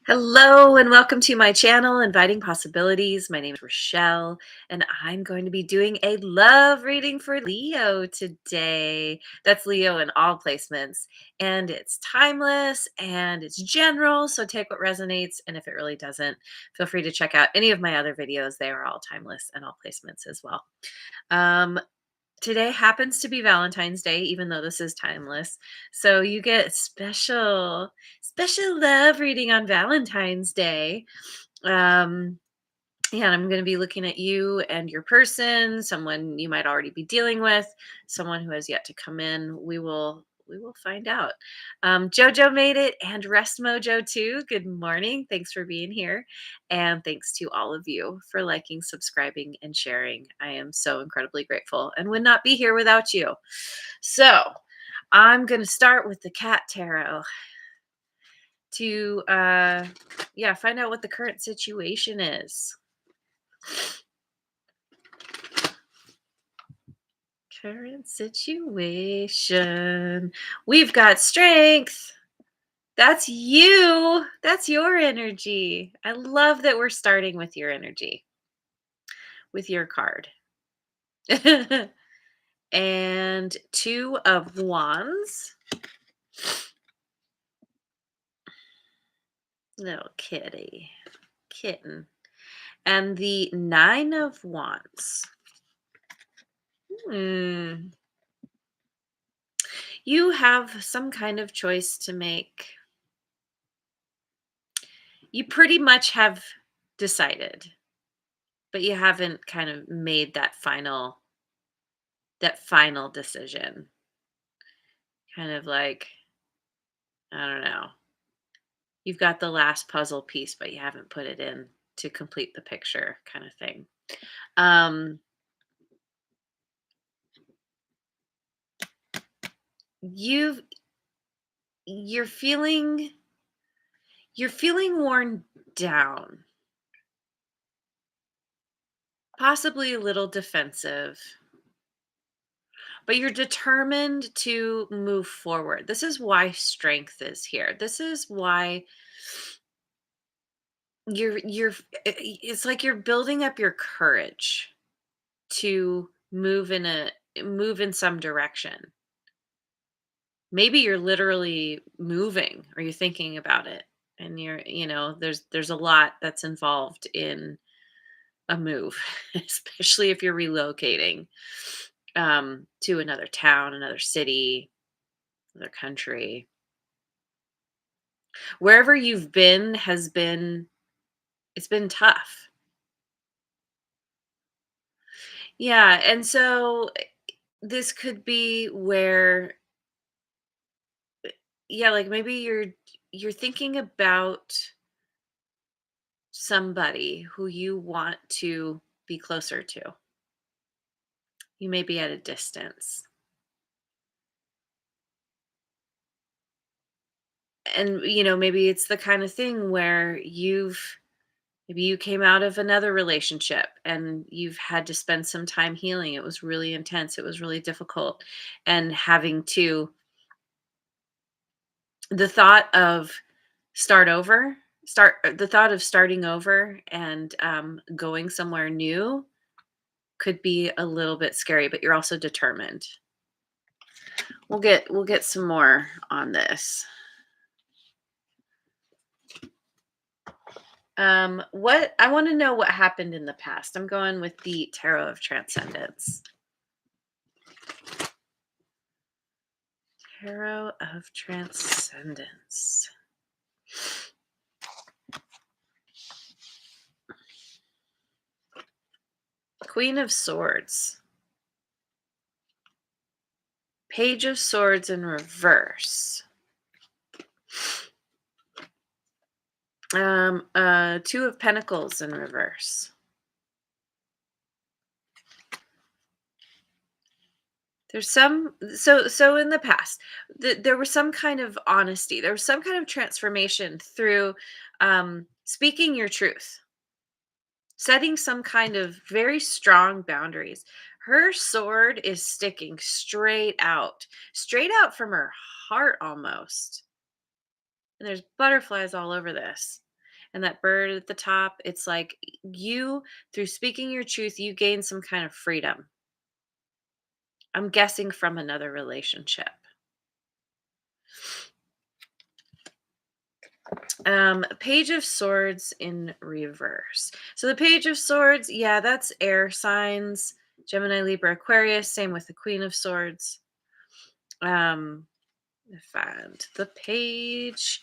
Hello and welcome to my channel, Inviting Possibilities. My name is Rochelle, and I'm going to be doing a love reading for Leo today. That's Leo in all placements, and it's timeless and it's general. So take what resonates, and if it really doesn't, feel free to check out any of my other videos. They are all timeless and all placements as well. Um, Today happens to be Valentine's Day, even though this is timeless. So you get special love reading on Valentine's Day. Um, yeah, and I'm going to be looking at you and your person, someone you might already be dealing with, someone who has yet to come in. We will find out. Jojo made it, and Rest Mojo too. Good morning. Thanks for being here, and thanks to all of you for liking, subscribing, and sharing. I am so incredibly grateful, and would not be here without you. So I'm going to start with the Cat Tarot to yeah, find out what the current situation is. Current situation. We've got strength. That's you. That's your energy. I love that we're starting with your energy, with your card. And Two of Wands. Little kitty. Kitten. And the Nine of Wands. Hmm. You have some kind of choice to make. You pretty much have decided, but you haven't kind of made that final decision. Kind of like, I don't know. You've got the last puzzle piece, but you haven't put it in to complete the picture kind of thing. Um you've you're feeling you're feeling worn down, possibly a little defensive, but you're determined to move forward. This is why strength is here. This is why it's like you're building up your courage to move in some direction. Maybe you're literally moving or you're thinking about it, and there's a lot that's involved in a move, especially if you're relocating to another town, another city, another country. Wherever you've been has been it's been tough. Yeah, and so this could be where, yeah, like maybe you're thinking about somebody who you want to be closer to. You may be at a distance. And maybe it's the kind of thing where maybe you came out of another relationship and you've had to spend some time healing. It was really intense. It was really difficult. And having to the thought of the thought of starting over and going somewhere new could be a little bit scary, but you're also determined. We'll get some more on this. What I want to know what happened in the past. I'm going with the Tarot of Transcendence. Tarot of Transcendence. Queen of Swords. Page of Swords in reverse. Two of Pentacles in reverse. There's so in the past, there was some kind of honesty. There was some kind of transformation through speaking your truth, setting some kind of very strong boundaries. Her sword is sticking straight out from her heart almost. And there's butterflies all over this. and that bird at the top, it's like you, through speaking your truth, you gain some kind of freedom. I'm guessing from another relationship. Page of Swords in reverse. So the Page of Swords, yeah, that's air signs. Gemini, Libra, Aquarius. Same with the Queen of Swords. Um, find the page.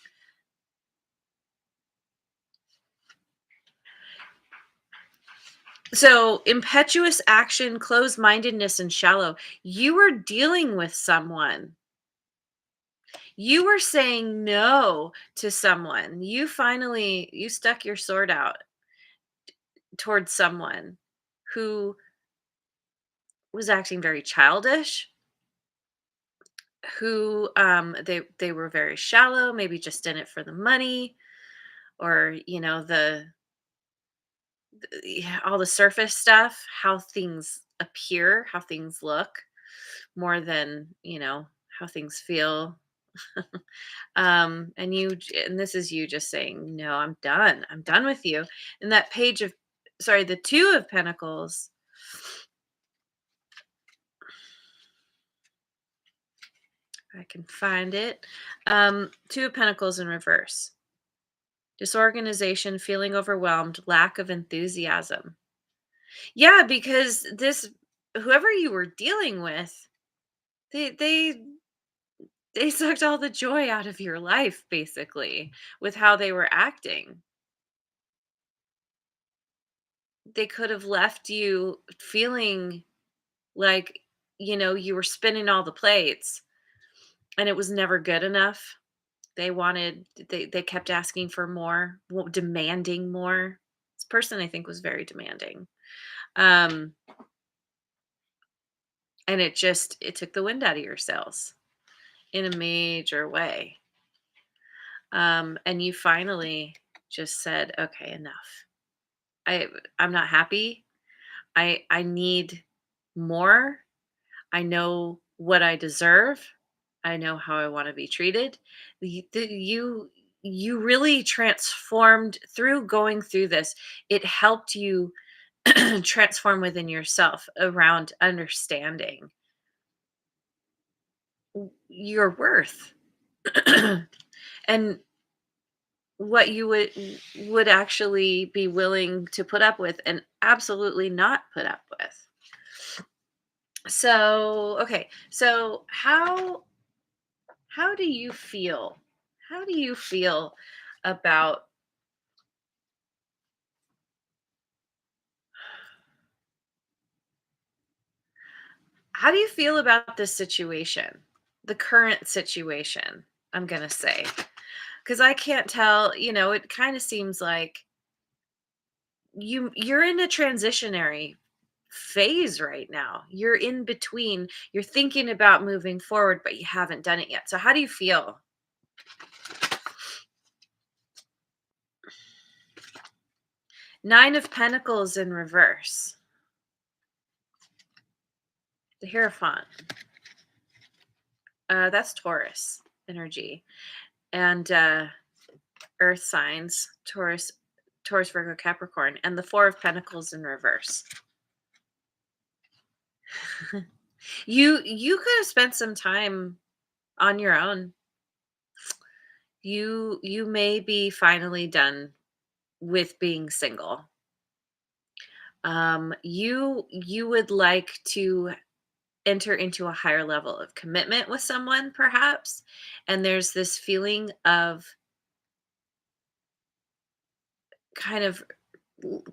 So impetuous action, closed mindedness, and shallow. You were dealing with someone. You were saying no to someone. You stuck your sword out towards someone who was acting very childish, who they were very shallow, maybe just in it for the money, or yeah, all the surface stuff, how things appear, how things look, more than how things feel. And this is you just saying, no, I'm done with you. And that page of, sorry, the Two of Pentacles, I can find it. Two of Pentacles in reverse. Disorganization, feeling overwhelmed, lack of enthusiasm. Yeah, because this, whoever you were dealing with, they they they sucked all the joy out of your life, basically, with how they were acting. They could have left you feeling like, you were spinning all the plates and it was never good enough. They kept asking for more, demanding more. This person, I think, was very demanding. Um and it took the wind out of your sails in a major way. And you finally just said, okay, enough. I I'm not happy. I need more. I know what I deserve. I know how I want to be treated. You really transformed through going through this. It helped you transform within yourself around understanding your worth and what you would actually be willing to put up with and absolutely not put up with. So, okay. So, how do you feel? How do you feel about how do you feel about this situation? The current situation, I'm going to say. Cuz I can't tell, it kind of seems like you're in a transitionary phase right now. You're in between. You're thinking about moving forward, but you haven't done it yet. So how do you feel? Nine of Pentacles in reverse. The Hierophant. That's Taurus energy. And earth signs, Taurus, Virgo, Capricorn, and the Four of Pentacles in reverse. You could have spent some time on your own. You may be finally done with being single. You would like to enter into a higher level of commitment with someone, perhaps, and there's this feeling of kind of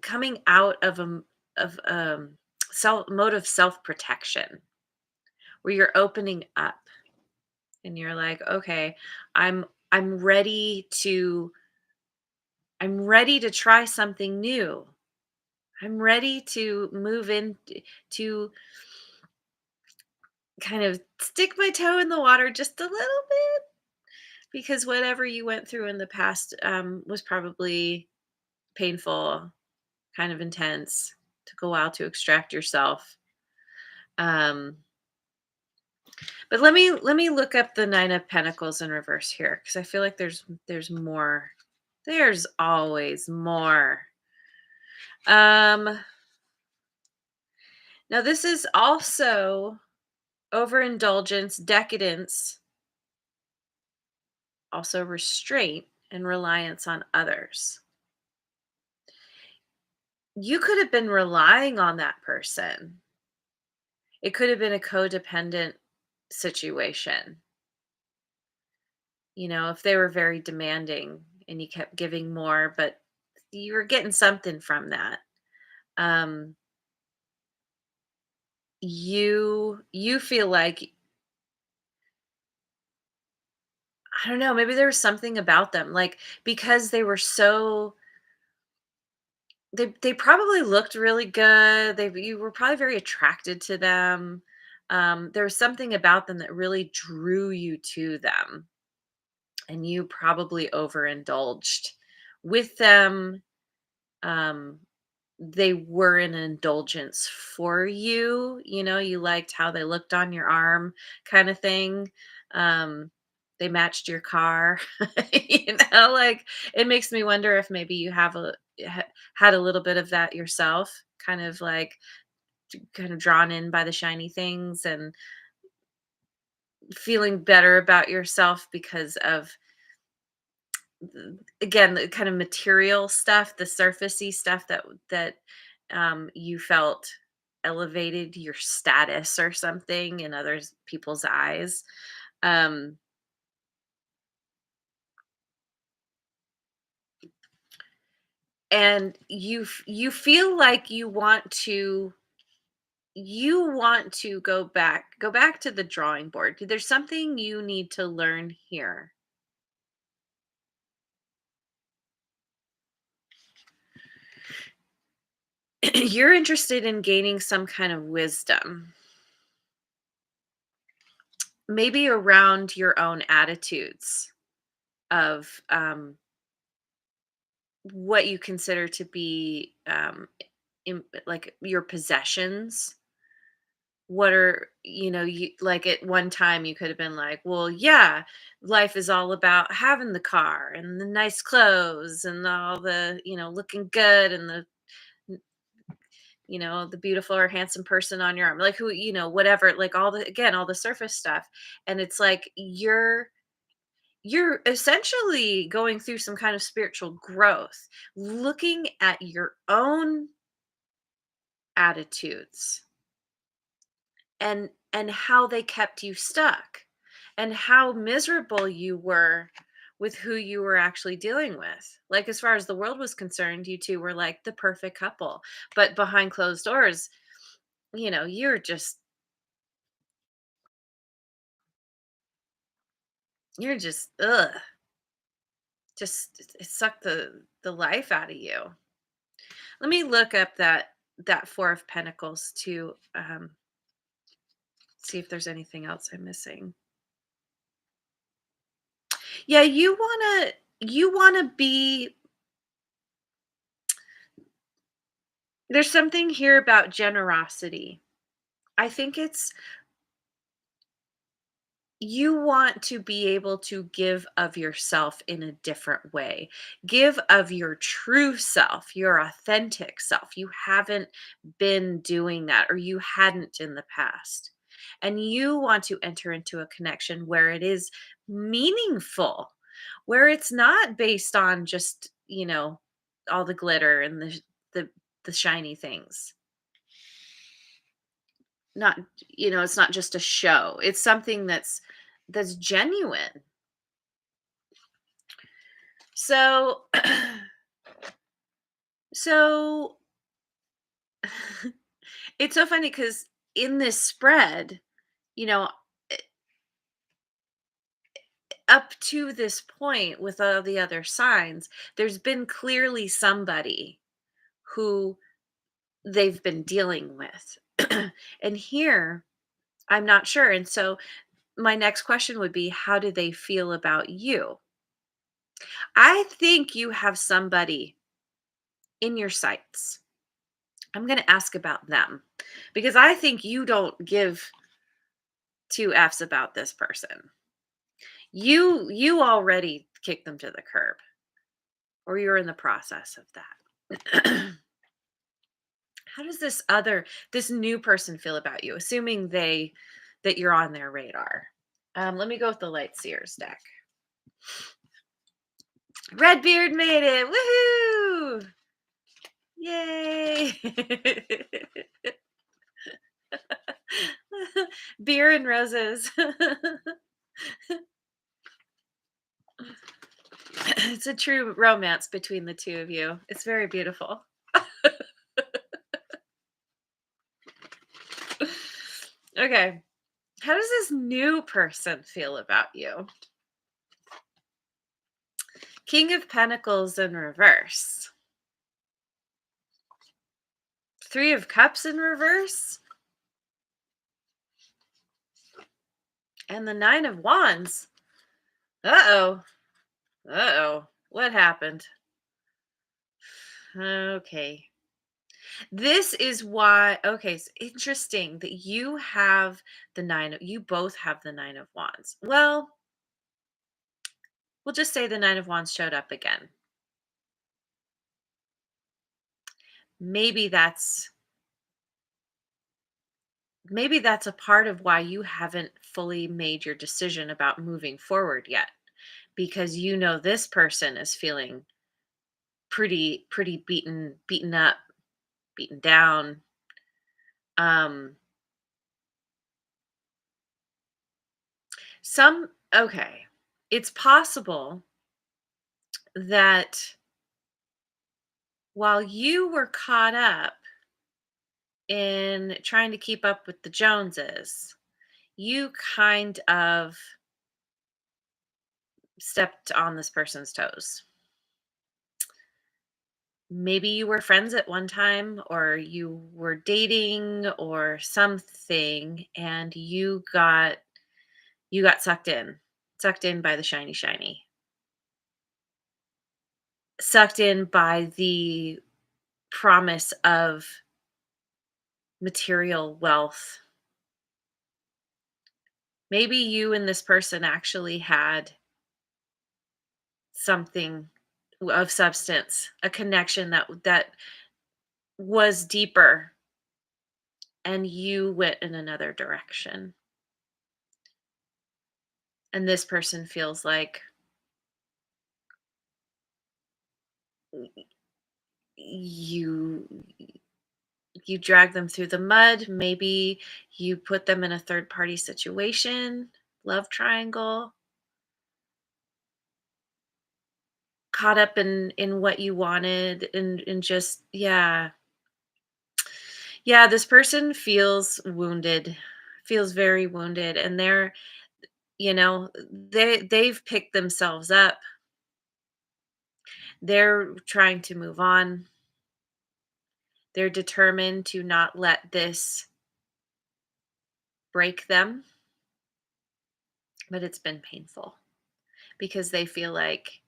coming out of self mode of self protection, where you're opening up and you're like, okay, I'm I'm ready to I'm ready to try something new. I'm ready to move in to kind of stick my toe in the water just a little bit, because whatever you went through in the past was probably painful, kind of intense, took a while to extract yourself. Um, but let me look up the Nine of Pentacles in reverse here, because I feel like there's more There's always more. Um, Now this is also overindulgence, decadence, also restraint and reliance on others. You could have been relying on that person. It could have been a codependent situation. If they were very demanding and you kept giving more, but you were getting something from that. Um, you feel like, I don't know, maybe there was something about them, like, because they were so, they probably looked really good. You were probably very attracted to them. There was something about them that really drew you to them, and you probably overindulged with them. Um, they were an indulgence for you. You liked how they looked on your arm, kind of thing. Um, they matched your car. Like, it makes me wonder if maybe you had a little bit of that yourself, kind of like kind of drawn in by the shiny things and feeling better about yourself because of, again, the kind of material stuff, the surfacey stuff that you felt elevated your status or something in others people's eyes. Um, and you feel like you want to go back to the drawing board. There's something you need to learn here. You're interested in gaining some kind of wisdom, maybe around your own attitudes of, what you consider to be, like your possessions. What are, you like, at one time you could have been like, well, yeah, life is all about having the car and the nice clothes and all the, looking good, and the beautiful or handsome person on your arm, like, who, whatever, like, all the surface stuff. And it's like you're essentially going through some kind of spiritual growth, looking at your own attitudes and how they kept you stuck, and how miserable you were with who you were actually dealing with. Like, as far as the world was concerned, you two were like the perfect couple, but behind closed doors, you're just ugh, just it sucked the life out of you. Let me look up that Four of Pentacles to, see if there's anything else I'm missing. Yeah, you wanna be, there's something here about generosity. I think it's, you want to be able to give of yourself in a different way. Give of your true self, your authentic self. You haven't been doing that, or you hadn't in the past. And you want to enter into a connection where it is meaningful, where it's not based on just, all the glitter and the the shiny things. Not, it's not just a show. It's something that's genuine. So so it's so funny because in this spread, you know, up to this point with all the other signs, there's been clearly somebody who they've been dealing with. And here, I'm not sure. And so my next question would be, how do they feel about you? I think you have somebody in your sights. I'm going to ask about them because I think you don't give two F's about this person. You already kicked them to the curb. or you're in the process of that. How does this new person feel about you, assuming that you're on their radar? Let me go with the Light Seers deck. Redbeard made it! Woohoo! Yay! Beer and roses. It's a true romance between the two of you. It's very beautiful. Okay. How does this new person feel about you? King of Pentacles in reverse. Three of Cups in reverse. And the Nine of Wands. Uh-oh. Uh-oh. What happened? Okay. This is why, okay, it's interesting that you both have the Nine of Wands. Well, we'll just say the Nine of Wands showed up again. Maybe that's maybe that's a part of why you haven't fully made your decision about moving forward yet, because this person is feeling pretty beaten up, beaten down. Um some Okay. It's possible that while you were caught up in trying to keep up with the Joneses, you kind of stepped on this person's toes. Maybe you were friends at one time, or you were dating or something, and you got sucked in by the shiny, sucked in by the promise of material wealth. Maybe you and this person actually had something of substance, a connection that was deeper, and you went in another direction. And this person feels like you you drag them through the mud. Maybe you put them in a third party situation, love triangle, caught up in what you wanted, and just, yeah. Yeah, this person feels wounded, feels very wounded, and they've picked themselves up. They're trying to move on. They're determined to not let this break them, but it's been painful because they feel like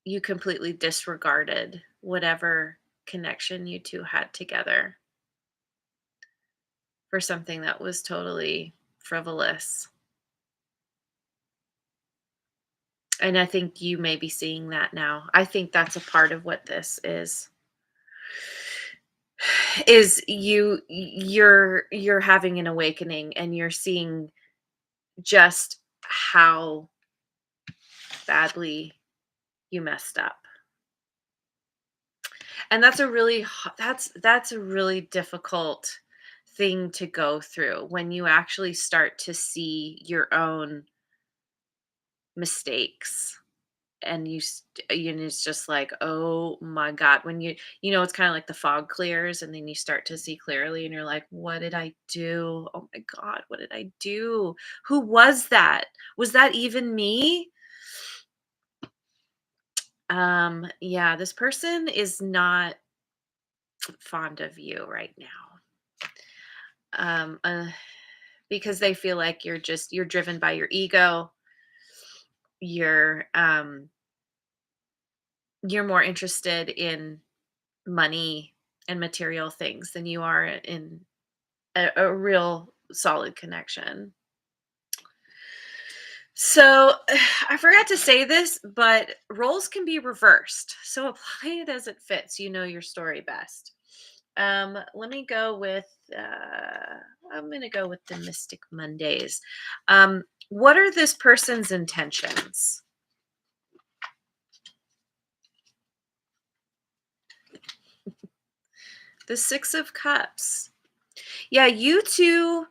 you completely disregarded whatever connection you two had together for something that was totally frivolous. And I think you may be seeing that now. I think that's a part of what this is you're having an awakening, and you're seeing just how badly you messed up. And that's a really difficult thing to go through when you actually start to see your own mistakes, and it's just like, oh my god, when it's kind of like the fog clears, and then you start to see clearly, and you're like, what did I do? Oh my god, what did I do? Who was that? Was that even me? Yeah, this person is not fond of you right now. um uh, because they feel like you're driven by your ego. You're more interested in money and material things than you are in a real solid connection. So I forgot to say this, but roles can be reversed. So apply it as it fits. You know your story best. Let me go with. I'm going to go with the Mystic Mondays. What are this person's intentions? The Six of Cups. Yeah, you two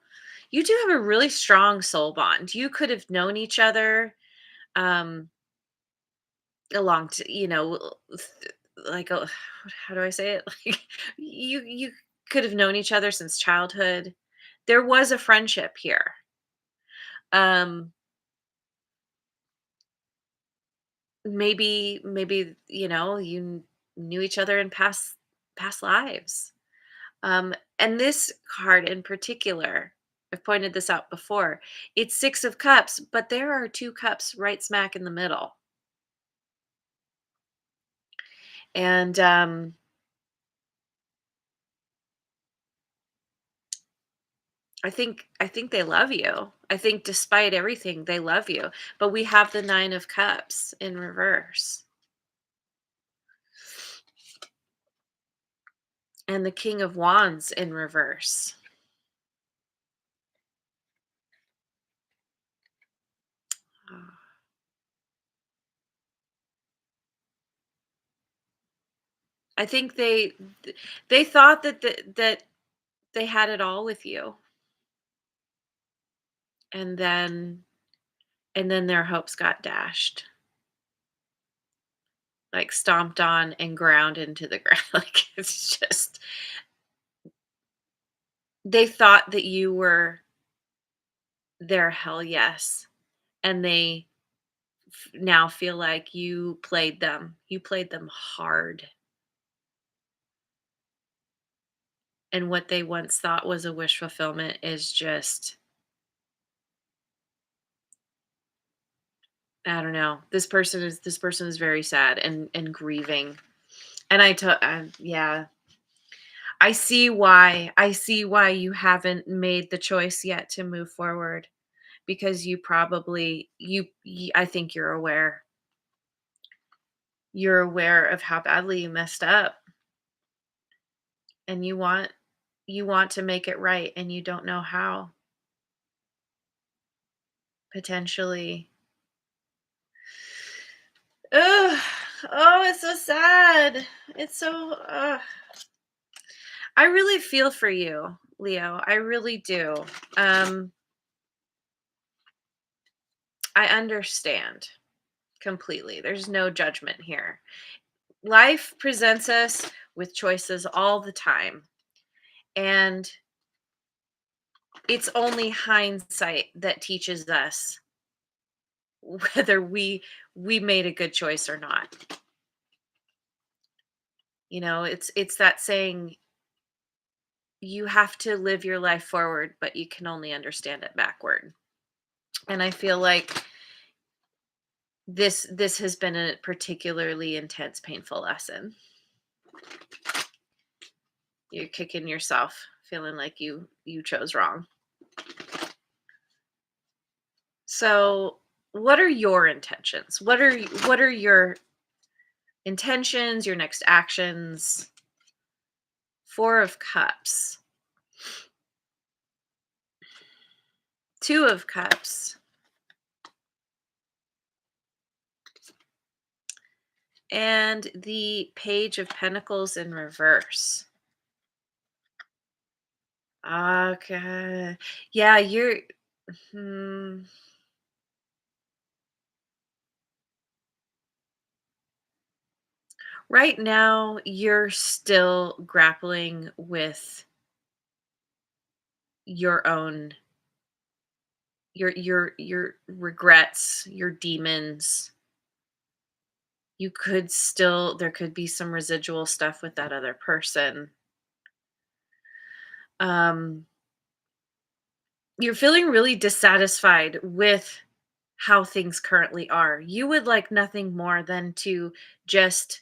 have a really strong soul bond. You could have known each other um along to, like how do I say it? Like you could have known each other since childhood. There was a friendship here. Um maybe you knew each other in past lives. And this card in particular, I've pointed this out before. It's Six of Cups, but there are two cups right smack in the middle. And I think they love you. I think despite everything, they love you. But we have the Nine of Cups in reverse and the King of Wands in reverse. Ah, I think they thought that they had it all with you, and then their hopes got dashed, like stomped on and ground into the ground. Like it's just they thought that you were their hell yes, and they now feel like you played them. You played them hard. And what they once thought was a wish fulfillment is just, I don't know. This person is very sad and grieving. And yeah, I see why you haven't made the choice yet to move forward, because you probably I think you're aware of how badly you messed up, and you want to make it right, and you don't know how. Potentially. Ugh. Oh, it's so sad. It's so I really feel for you, Leo. I really do. Um I understand completely. There's no judgment here. Life presents us with choices all the time, and it's only hindsight that teaches us whether we made a good choice or not. It's that saying, you have to live your life forward, but you can only understand it backward. And I feel like this has been a particularly intense, painful lesson. You're kicking yourself, feeling like you chose wrong. So, what are your intentions? What are your intentions, your next actions? Four of Cups, Two of Cups, and the Page of Pentacles in reverse. Okay. Yeah, hmm, right now you're still grappling with your own your regrets, your demons. There could be some residual stuff with that other person. Um you're feeling really dissatisfied with how things currently are. You would like nothing more than to just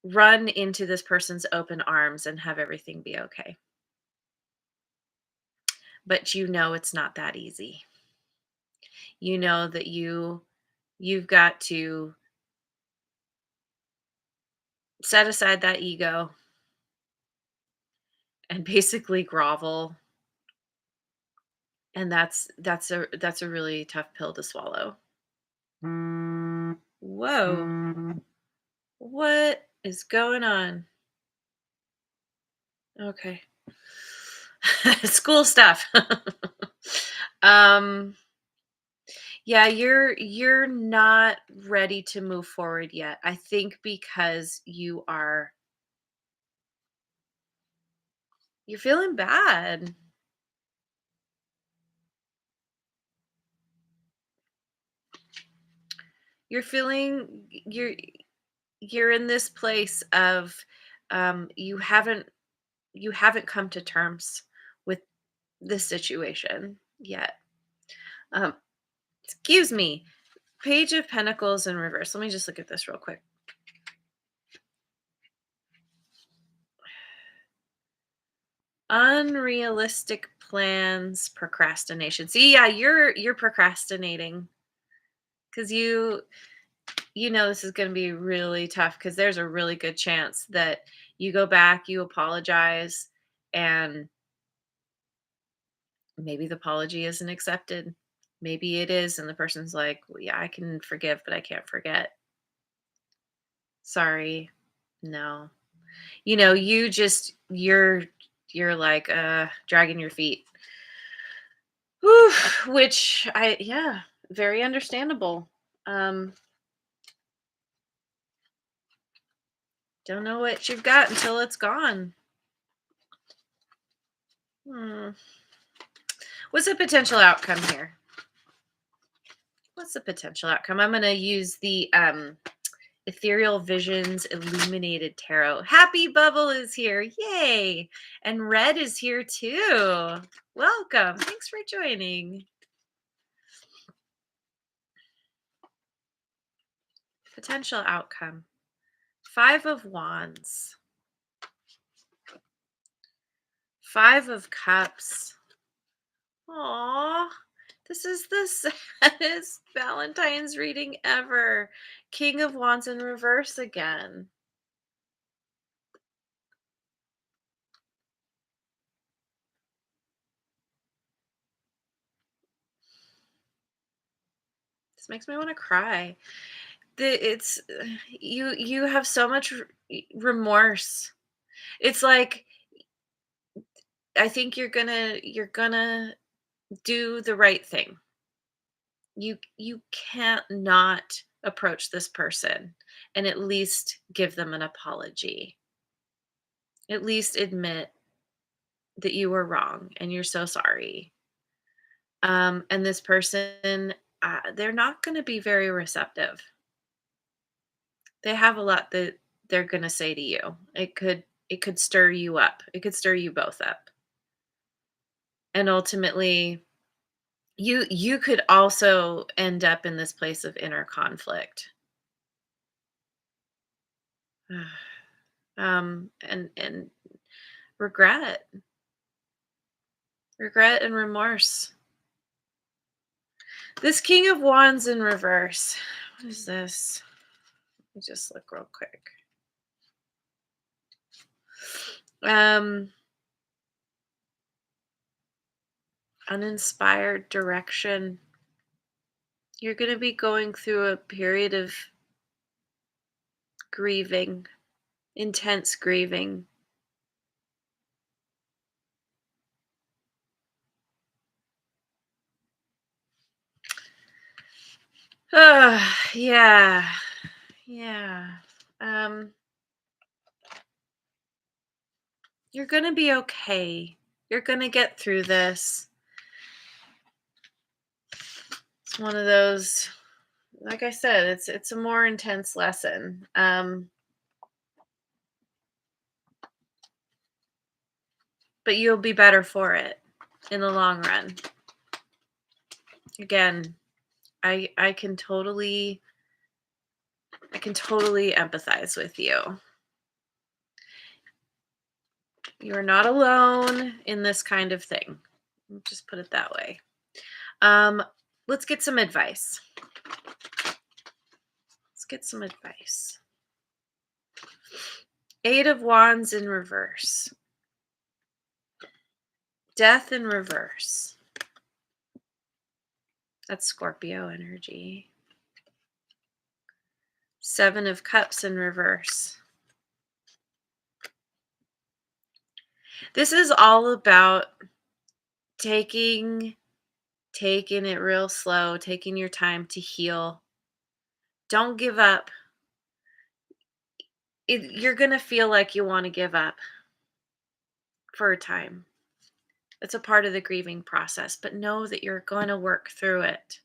run into this person's open arms and have everything be okay. But you know it's not that easy. You know that you've got to set aside that ego and basically grovel, and that's a really tough pill to swallow. Whoa. What is going on? Okay. School stuff. um yeah, you're not ready to move forward yet. I think because you're feeling bad. You're feeling you're in this place of you haven't come to terms with this situation yet. Um excuse me. Page of Pentacles in reverse. Let me just look at this real quick. Unrealistic plans, procrastination. See, yeah, you're procrastinating because you know this is going to be really tough because there's a really good chance that you go back, you apologize, and maybe the apology isn't accepted. Maybe it is, and the person's like, well, yeah, I can forgive, but I can't forget. Sorry. No. You're like dragging your feet. Whew, which yeah, very understandable. Um, don't know what you've got until it's gone. Hmm. What's the potential outcome here? What's the potential outcome? I'm going to use the Ethereal Visions Illuminated Tarot. Happy Bubble is here. Yay. And Red is here too. Welcome. Thanks for joining. Potential outcome. 5 of Wands. 5 of Cups. Aw, this is the saddest Valentine's reading ever. King of Wands in reverse again. This makes me want to cry. It's you have so much remorse. It's like I think you're gonna do the right thing. You can't not approach this person and at least give them an apology. At least admit that you were wrong and you're so sorry. And this person, they're not going to be very receptive. They have a lot that they're going to say to you. It could stir you up. It could stir you both up. And ultimately, you could also end up in this place of inner conflict. And regret, regret and remorse. This King of Wands in reverse. What is this? Let me just look real quick. Um, Uninspired direction. You're going to be going through a period of grieving, intense grieving. Yeah. Yeah. Um, you're going to be okay. You're going to get through this. It's one of those, like I said, it's a more intense lesson. But you'll be better for it in the long run. Again, I can totally empathize with you. You're not alone in this kind of thing. Just put it that way. Um, let's get some advice. Let's get some advice. Eight of Wands in reverse. Death in reverse. That's Scorpio energy. Seven of Cups in reverse. This is all about taking it real slow, taking your time to heal. Don't give up. You're going to feel like you want to give up for a time. It's a part of the grieving process, but know that you're going to work through it.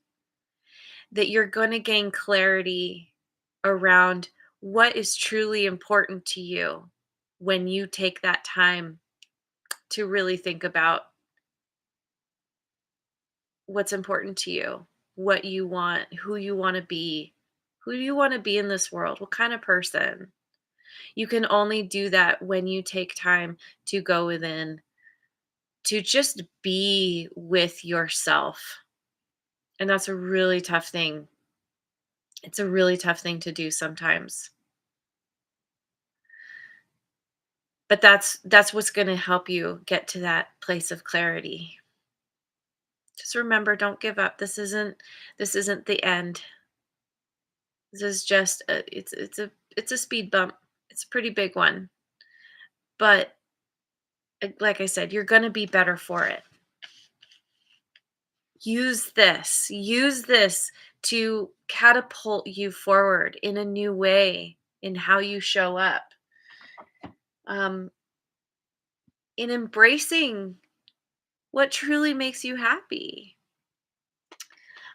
That you're going to gain clarity around what is truly important to you when you take that time to really think about what's important to you, what you want, who you want to be. Who do you want to be in this world? What kind of person? You can only do that when you take time to go within, to just be with yourself. And that's a really tough thing. It's a really tough thing to do sometimes. But that's what's going to help you get to that place of clarity. Just remember, don't give up. This isn't the end. This is just it's a speed bump. It's a pretty big one. But like I said, you're going to be better for it. Use this to catapult you forward in a new way in how you show up. Um in embracing what truly makes you happy.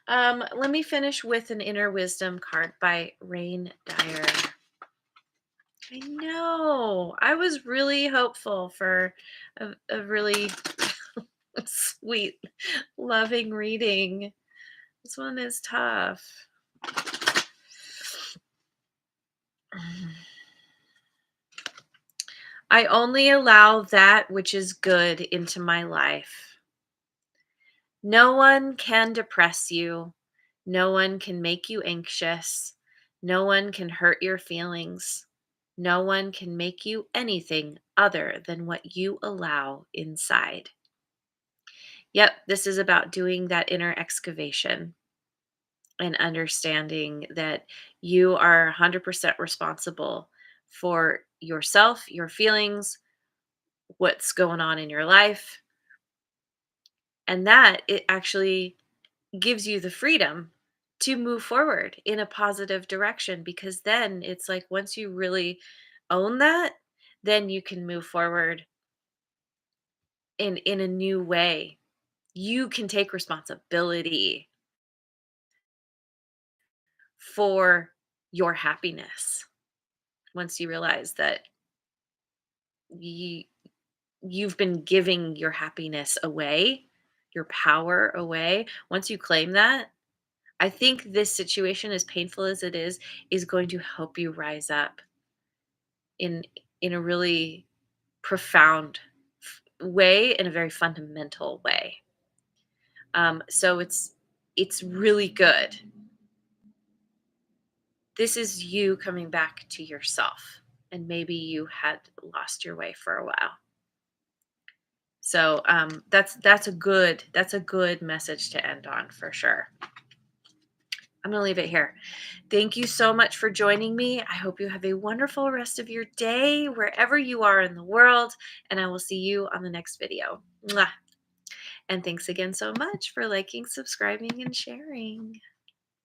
Let me finish with an inner wisdom card by Rain Dyer. I know. I was really hopeful for a really sweet, loving reading. This one is tough. I only allow that which is good into my life. No one can depress you. No one can make you anxious. No one can hurt your feelings. No one can make you anything other than what you allow inside. Yep, this is about doing that inner excavation and understanding that you are 100% responsible for yourself, your feelings, what's going on in your life, and that it actually gives you the freedom to move forward in a positive direction, because then it's like once you really own that, then you can move forward in a new way. You can take responsibility for your happiness once you realize that you you've been giving your happiness away, your power away. Once you claim that, I think this situation, as painful as it is going to help you rise up in in a really profound way, in a very fundamental way. So it's really good. This is you coming back to yourself, and maybe you had lost your way for a while. So that's a good message to end on for sure. I'm going to leave it here. Thank you so much for joining me. I hope you have a wonderful rest of your day wherever you are in the world, and I will see you on the next video. Mwah. And thanks again so much for liking, subscribing, and sharing.